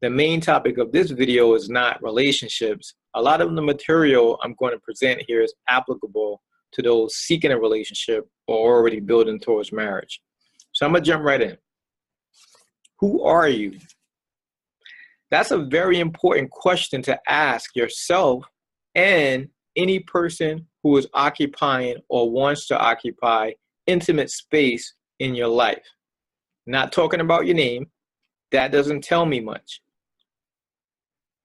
The main topic of this video is not relationships. A lot of the material I'm going to present here is applicable to those seeking a relationship or already building towards marriage. So I'm going to jump right in. Who are you? That's a very important question to ask yourself and any person who is occupying or wants to occupy intimate space in your life. Not talking about your name. That doesn't tell me much.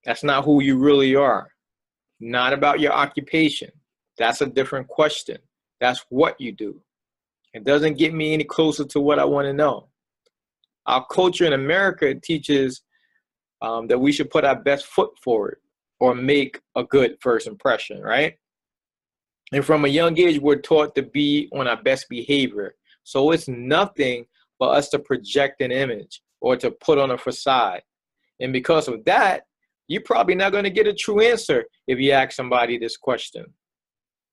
That's not who you really are. Not about your occupation. That's a different question. That's what you do. It doesn't get me any closer to what I want to know. Our culture in America teaches that we should put our best foot forward or make a good first impression, right? And from a young age, we're taught to be on our best behavior. So it's nothing for us to project an image or to put on a facade. And because of that, you're probably not going to get a true answer if you ask somebody this question.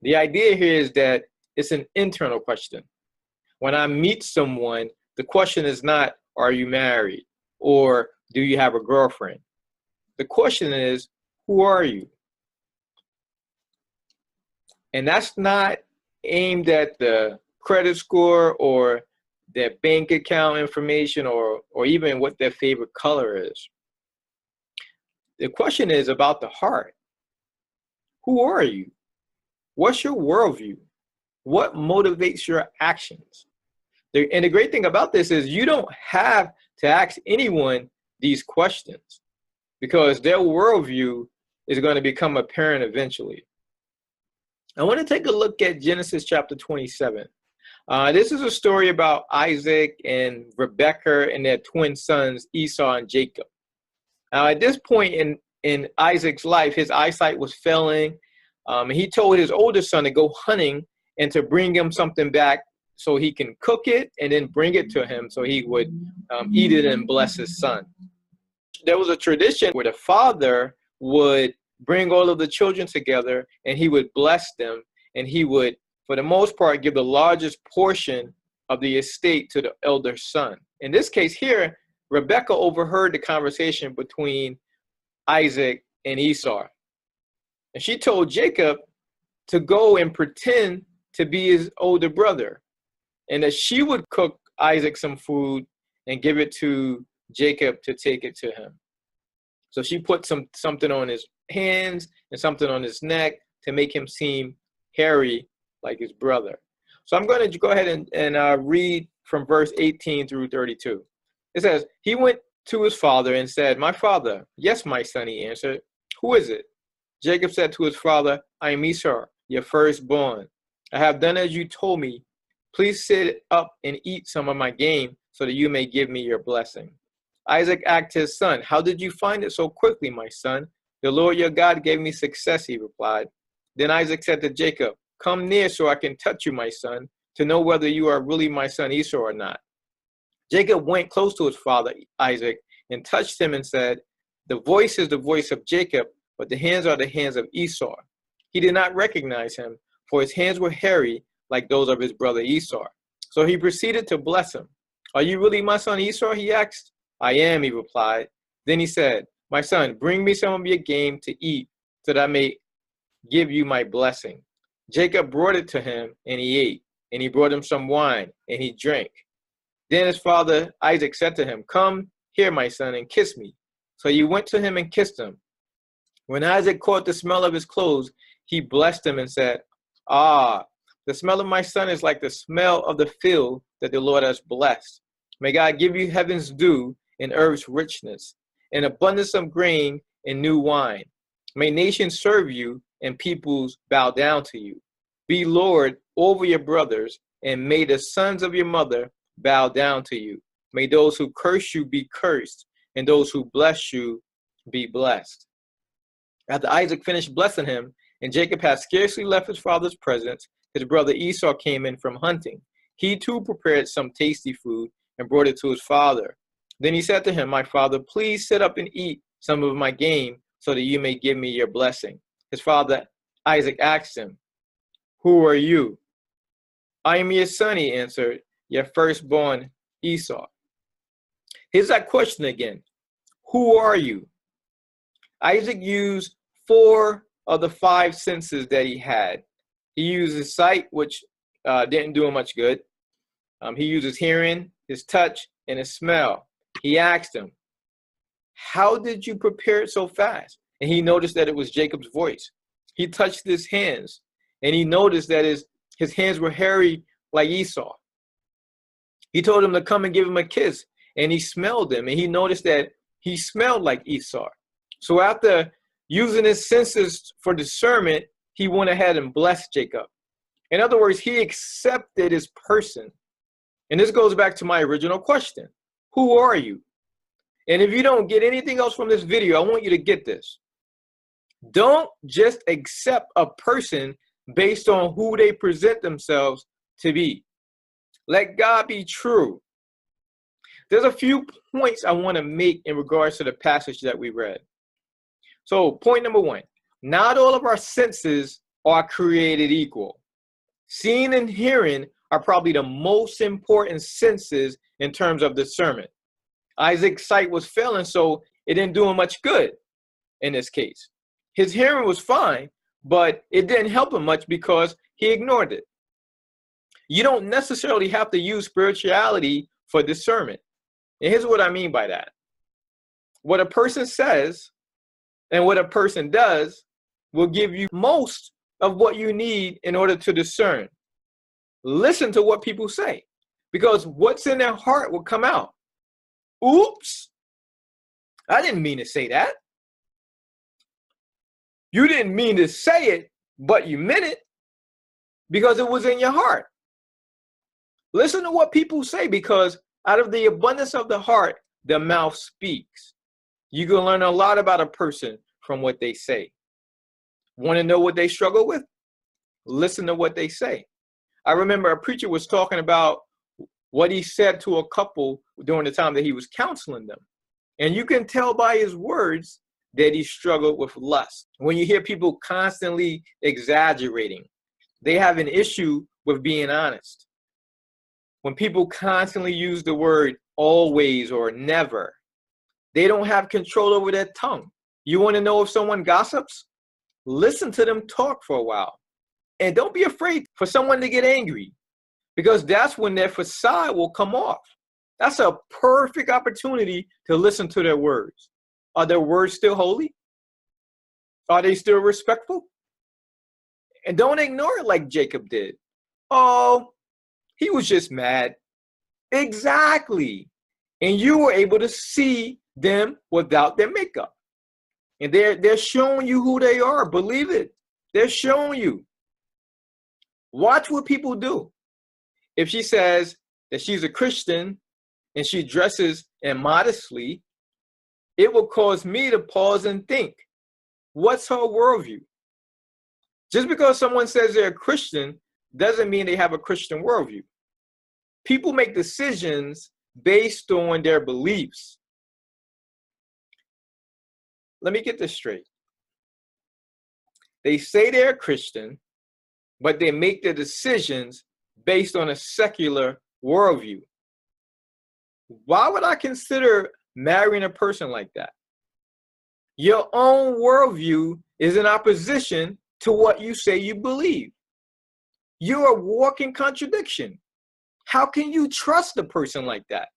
The idea here is that it's an internal question. When I meet someone, the question is not, are you married? Or do you have a girlfriend? The question is, who are you? And that's not aimed at the credit score or their bank account information or even what their favorite color is. The question is about the heart. Who are you? What's your worldview? What motivates your actions? And the great thing about this is you don't have to ask anyone these questions because their worldview is going to become apparent eventually. I want to take a look at Genesis chapter 27. This is a story about Isaac and Rebekah and their twin sons, Esau and Jacob. Now, at this point in Isaac's life, his eyesight was failing. He told his older son to go hunting and to bring him something back so he can cook it and then bring it to him so he would eat it and bless his son. There was a tradition where the father would bring all of the children together and he would bless them, and he would, for the most part, give the largest portion of the estate to the elder son. In this case here, Rebekah overheard the conversation between Isaac and Esau. And she told Jacob to go and pretend to be his older brother, and that she would cook Isaac some food and give it to Jacob to take it to him. So she put something on his hands and something on his neck to make him seem hairy like his brother. So I'm going to go ahead and read from verse 18 through 32. It says, he went to his father and said, my father. Yes, my son, he answered. Who is it? Jacob said to his father, I am Esau, your firstborn. I have done as you told me. Please sit up and eat some of my game so that you may give me your blessing. Isaac asked his son, how did you find it so quickly, my son? The Lord your God gave me success, he replied. Then Isaac said to Jacob, come near so I can touch you, my son, to know whether you are really my son Esau or not. Jacob went close to his father Isaac and touched him and said, the voice is the voice of Jacob, but the hands are the hands of Esau. He did not recognize him, for his hands were hairy like those of his brother Esau. So he proceeded to bless him. Are you really my son Esau? He asked. I am, he replied. Then he said, my son, bring me some of your game to eat so that I may give you my blessing. Jacob brought it to him and he ate, and he brought him some wine and he drank. Then his father Isaac said to him, come here, my son, and kiss me. So he went to him and kissed him. When Isaac caught the smell of his clothes, he blessed him and said, the smell of my son is like the smell of the field that the Lord has blessed. May God give you heaven's dew and earth's richness, and abundance of grain and new wine. May nations serve you and peoples bow down to you. Be Lord over your brothers, and may the sons of your mother bow down to you. May those who curse you be cursed, and those who bless you be blessed. After Isaac finished blessing him, and Jacob had scarcely left his father's presence, his brother Esau came in from hunting. He too prepared some tasty food and brought it to his father. Then he said to him, my father, please sit up and eat some of my game so that you may give me your blessing. His father Isaac asked him, who are you? I am your son, he answered, your firstborn Esau. Here's that question again. Who are you? Isaac used 4 of the 5 senses that he had. He used his sight, which didn't do him much good. He used his hearing, his touch, and his smell. He asked him, how did you prepare it so fast? And he noticed that it was Jacob's voice. He touched his hands, and he noticed that his hands were hairy like Esau. He told him to come and give him a kiss, and he smelled him, and he noticed that he smelled like Esau. So after using his senses for discernment, he went ahead and blessed Jacob. In other words, he accepted his person. And this goes back to my original question. Who are you? And if you don't get anything else from this video, I want you to get this. Don't just accept a person based on who they present themselves to be. Let God be true. There's a few points I want to make in regards to the passage that we read. So point number 1, not all of our senses are created equal. Seeing and hearing are probably the most important senses in terms of discernment. Isaac's sight was failing, so it didn't do him much good in this case. His hearing was fine, but it didn't help him much because he ignored it. You don't necessarily have to use spirituality for discernment. And here's what I mean by that. What a person says and what a person does will give you most of what you need in order to discern. Listen to what people say, because what's in their heart will come out. Oops, I didn't mean to say that. You didn't mean to say it, but you meant it because it was in your heart. Listen to what people say, because out of the abundance of the heart, the mouth speaks. You can learn a lot about a person from what they say. Want to know what they struggle with? Listen to what they say. I remember a preacher was talking about what he said to a couple during the time that he was counseling them. And you can tell by his words that he struggled with lust. When you hear people constantly exaggerating, they have an issue with being honest. When people constantly use the word always or never, they don't have control over their tongue. You want to know if someone gossips? Listen to them talk for a while. And don't be afraid for someone to get angry, because that's when their facade will come off. That's a perfect opportunity to listen to their words. Are their words still holy? Are they still respectful? And don't ignore it like Jacob did. Oh, he was just mad. Exactly. And you were able to see them without their makeup. And they're showing you who they are. Believe it. They're showing you. Watch what people do. If she says that she's a Christian and she dresses immodestly, it will cause me to pause and think, what's her worldview? Just because someone says they're a Christian doesn't mean they have a Christian worldview. People make decisions based on their beliefs. Let me get this straight. They say they're a Christian, but they make their decisions based on a secular worldview. Why would I consider marrying a person like that? Your own worldview is in opposition to what you say you believe. You're a walking contradiction. How can you trust a person like that?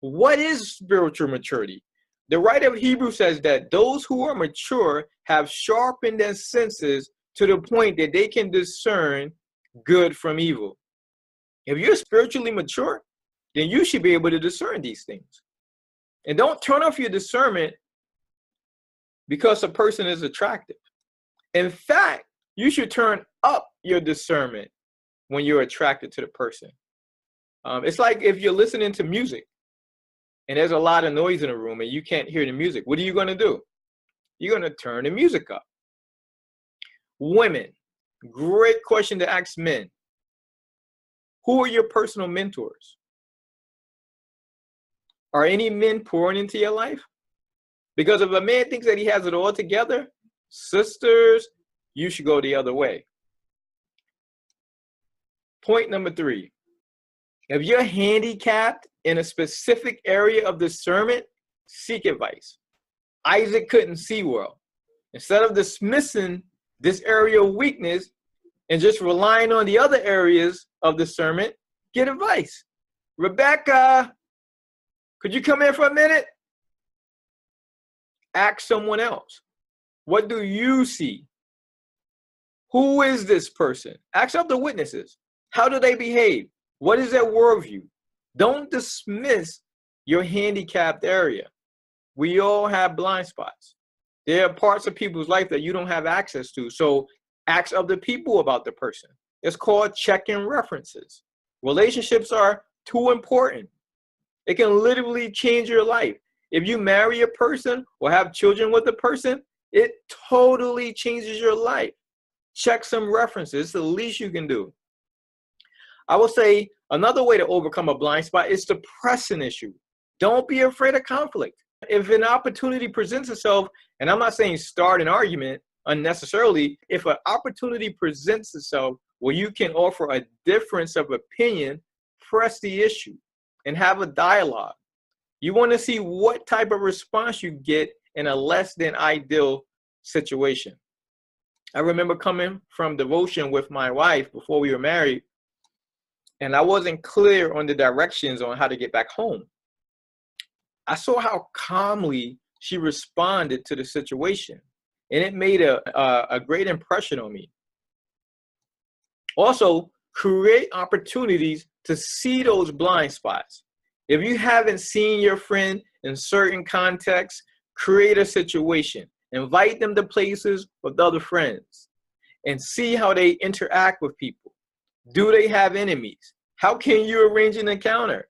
What is spiritual maturity? The writer of Hebrews says that those who are mature have sharpened their senses to the point that they can discern good from evil. If you're spiritually mature, then you should be able to discern these things. And don't turn off your discernment because a person is attractive. In fact, you should turn up your discernment when you're attracted to the person. It's like if you're listening to music and there's a lot of noise in the room and you can't hear the music, what are you going to do? You're going to turn the music up. Women, great question to ask men. Who are your personal mentors? Are any men pouring into your life? Because if a man thinks that he has it all together, sisters, you should go the other way. Point number 3. If you're handicapped in a specific area of discernment, seek advice. Isaac couldn't see well. Instead of dismissing this area of weakness and just relying on the other areas of discernment, get advice. Rebecca, could you come in for a minute? Ask someone else. What do you see? Who is this person? Ask of the witnesses. How do they behave? What is their worldview? Don't dismiss your handicapped area. We all have blind spots. There are parts of people's life that you don't have access to. So ask of the people about the person. It's called checking references. Relationships are too important. It can literally change your life. If you marry a person or have children with a person, it totally changes your life. Check some references. It's the least you can do. I will say another way to overcome a blind spot is to press an issue. Don't be afraid of conflict. If an opportunity presents itself, and I'm not saying start an argument unnecessarily, if an opportunity presents itself where you can offer a difference of opinion, press the issue and have a dialogue. You want to see what type of response you get in a less than ideal situation. I remember coming from devotion with my wife before we were married, and I wasn't clear on the directions on how to get back home. I saw how calmly she responded to the situation, and it made a great impression on me. Also, create opportunities to see those blind spots. If you haven't seen your friend in certain contexts, create a situation. Invite them to places with other friends and see how they interact with people. Do they have enemies? How can you arrange an encounter?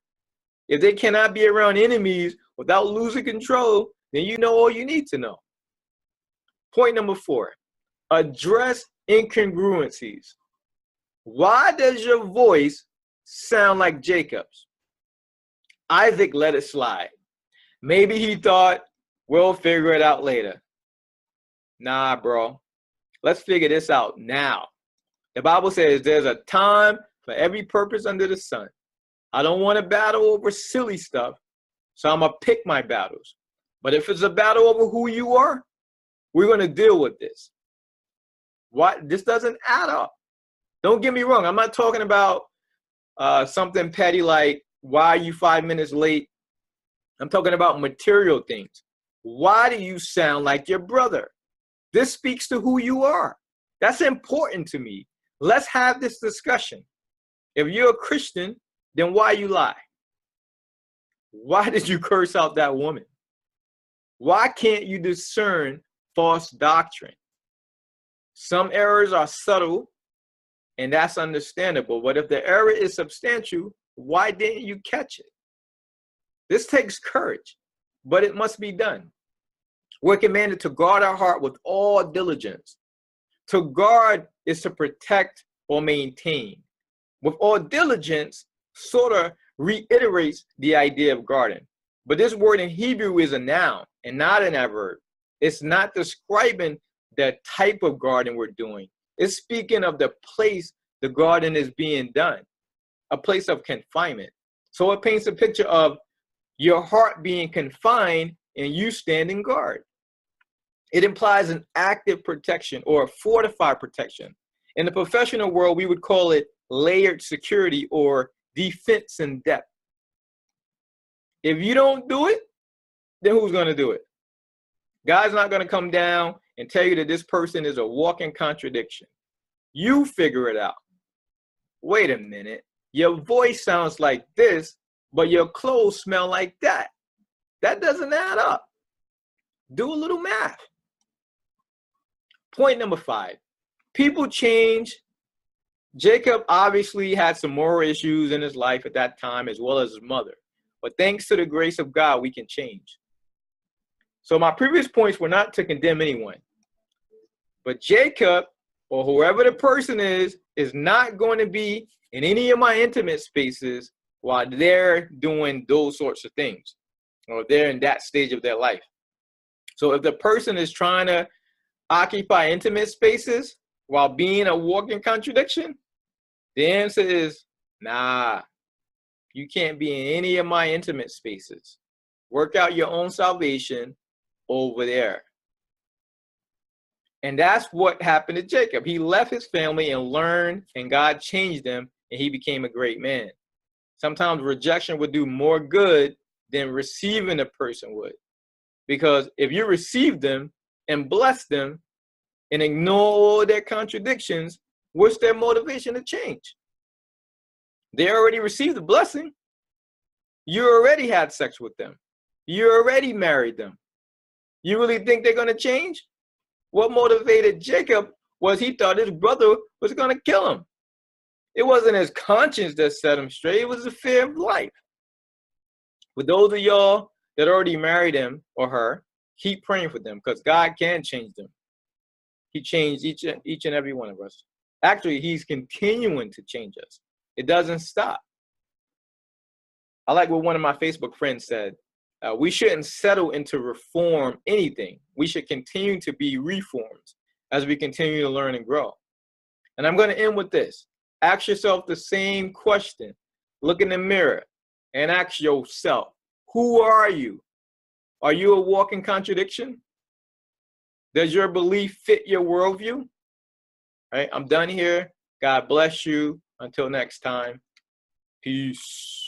If they cannot be around enemies without losing control, then you know all you need to know. Point number 4, address incongruencies. Why does your voice sound like Jacob's? Isaac let it slide. Maybe he thought, we'll figure it out later. Nah, bro. Let's figure this out now. The Bible says there's a time for every purpose under the sun. I don't want to battle over silly stuff, so I'm going to pick my battles. But if it's a battle over who you are, we're going to deal with this. This doesn't add up. Don't get me wrong. I'm not talking about something petty like, why are you 5 minutes late? I'm talking about material things. Why do you sound like your brother? This speaks to who you are. That's important to me. Let's have this discussion. If you're a Christian, then why you lie? Why did you curse out that woman? Why can't you discern false doctrine? Some errors are subtle, and that's understandable. But if the error is substantial, why didn't you catch it? This takes courage, but it must be done. We're commanded to guard our heart with all diligence. To guard is to protect or maintain. With all diligence sort of reiterates the idea of guarding. But this word in Hebrew is a noun and not an adverb. It's not describing the type of guarding we're doing. It's speaking of the place the guarding is being done, a place of confinement. So it paints a picture of your heart being confined and you standing guard. It implies an active protection or a fortified protection. In the professional world, we would call it layered security or defense in depth. If you don't do it, then who's going to do it? God's not going to come down and tell you that this person is a walking contradiction. You figure it out. Wait a minute. Your voice sounds like this, but your clothes smell like that. That doesn't add up. Do a little math. Point number 5. People change. Jacob obviously had some moral issues in his life at that time, as well as his mother. But thanks to the grace of God, we can change. So my previous points were not to condemn anyone. But Jacob, or whoever the person is not going to be in any of my intimate spaces while they're doing those sorts of things, or they're in that stage of their life. So if the person is trying to occupy intimate spaces while being a walking contradiction, the answer is, nah, you can't be in any of my intimate spaces Work out your own salvation over there. And that's what happened to Jacob. He left his family and learned, and God changed him, and he became a great man. Sometimes rejection would do more good than receiving a person would. Because if you receive them and bless them and ignore their contradictions, what's their motivation to change? They already received the blessing. You already had sex with them. You already married them. You really think they're going to change? What motivated Jacob was he thought his brother was going to kill him. It wasn't his conscience that set him straight. It was the fear of life. For those of y'all that already married him or her, keep praying for them because God can change them. He changed each and every one of us. Actually, he's continuing to change us. It doesn't stop. I like what one of my Facebook friends said. We shouldn't settle into reform anything. We should continue to be reformed as we continue to learn and grow. And I'm going to end with this. Ask yourself the same question. Look in the mirror and ask yourself, who are you? Are you a walking contradiction? Does your belief fit your worldview? All right, I'm done here. God bless you. Until next time, peace.